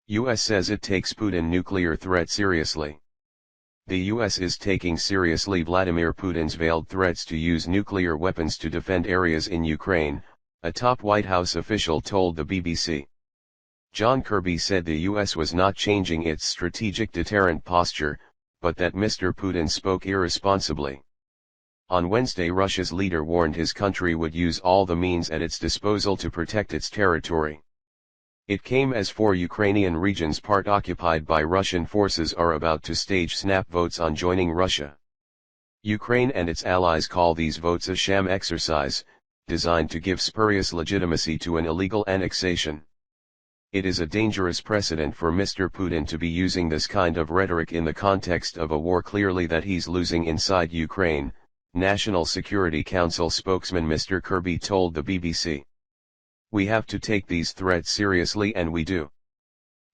US says it takes Putin nuclear threat seriously. The US is taking seriously Vladimir Putin's veiled threats to use nuclear weapons to defend areas in Ukraine, a top White House official told the BBC. John Kirby said the US was not changing its strategic deterrent posture, but that Mr. Putin spoke irresponsibly. On Wednesday, Russia's leader warned his country would use all the means at its disposal to protect its territory. It came as 4 Ukrainian regions part occupied by Russian forces are about to stage snap votes on joining Russia. Ukraine and its allies call these votes a sham exercise, designed to give spurious legitimacy to an illegal annexation. It is a dangerous precedent for Mr. Putin to be using this kind of rhetoric in the context of a war clearly that he's losing inside Ukraine, National Security Council spokesman Mr. Kirby told the BBC. We have to take these threats seriously, and we do.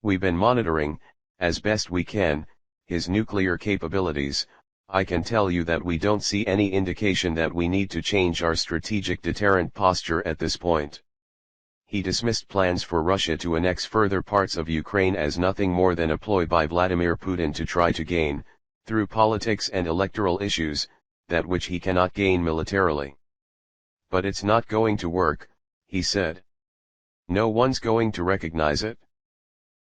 We've been monitoring, as best we can, his nuclear capabilities. I can tell you that we don't see any indication that we need to change our strategic deterrent posture at this point. He dismissed plans for Russia to annex further parts of Ukraine as nothing more than a ploy by Vladimir Putin to try to gain, through politics and electoral issues, that which he cannot gain militarily. But it's not going to work, he said. No one's going to recognize it.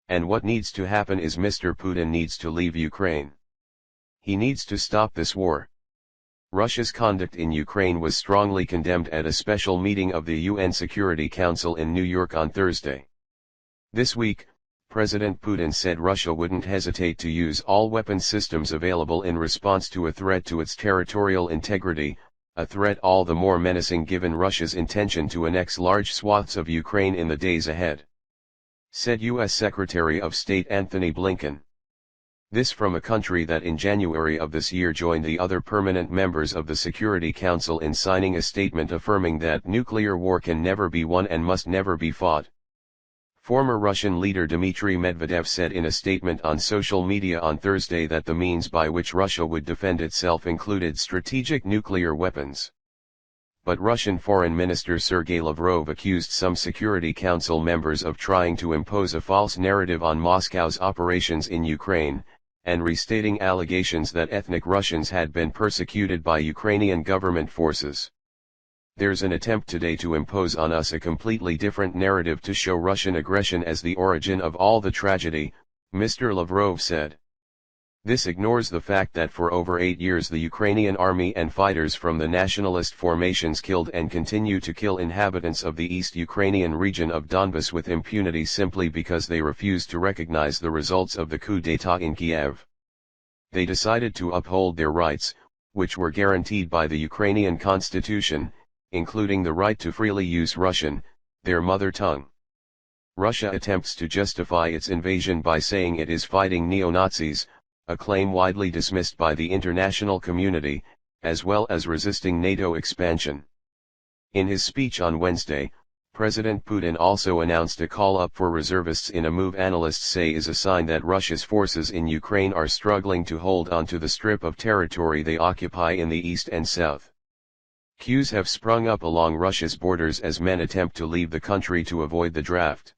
And what needs to happen is Mr. Putin needs to leave Ukraine. He needs to stop this war. Russia's conduct in Ukraine was strongly condemned at a special meeting of the UN Security Council in New York on Thursday. This week, President Putin said Russia wouldn't hesitate to use all weapons systems available in response to a threat to its territorial integrity, a threat all the more menacing given Russia's intention to annex large swaths of Ukraine in the days ahead, said U.S. Secretary of State Anthony Blinken. This from a country that in January of this year joined the other permanent members of the Security Council in signing a statement affirming that nuclear war can never be won and must never be fought. Former Russian leader Dmitry Medvedev said in a statement on social media on Thursday that the means by which Russia would defend itself included strategic nuclear weapons. But Russian Foreign Minister Sergei Lavrov accused some Security Council members of trying to impose a false narrative on Moscow's operations in Ukraine, and restating allegations that ethnic Russians had been persecuted by Ukrainian government forces. There's an attempt today to impose on us a completely different narrative to show Russian aggression as the origin of all the tragedy, Mr. Lavrov said. This ignores the fact that for over 8 years the Ukrainian army and fighters from the nationalist formations killed and continue to kill inhabitants of the East Ukrainian region of Donbas with impunity simply because they refused to recognize the results of the coup d'état in Kyiv. They decided to uphold their rights, which were guaranteed by the Ukrainian Constitution, including the right to freely use Russian, their mother tongue. Russia attempts to justify its invasion by saying it is fighting neo-Nazis, a claim widely dismissed by the international community, as well as resisting NATO expansion. In his speech on Wednesday, President Putin also announced a call-up for reservists in a move analysts say is a sign that Russia's forces in Ukraine are struggling to hold on to the strip of territory they occupy in the east and south. Queues have sprung up along Russia's borders as men attempt to leave the country to avoid the draft.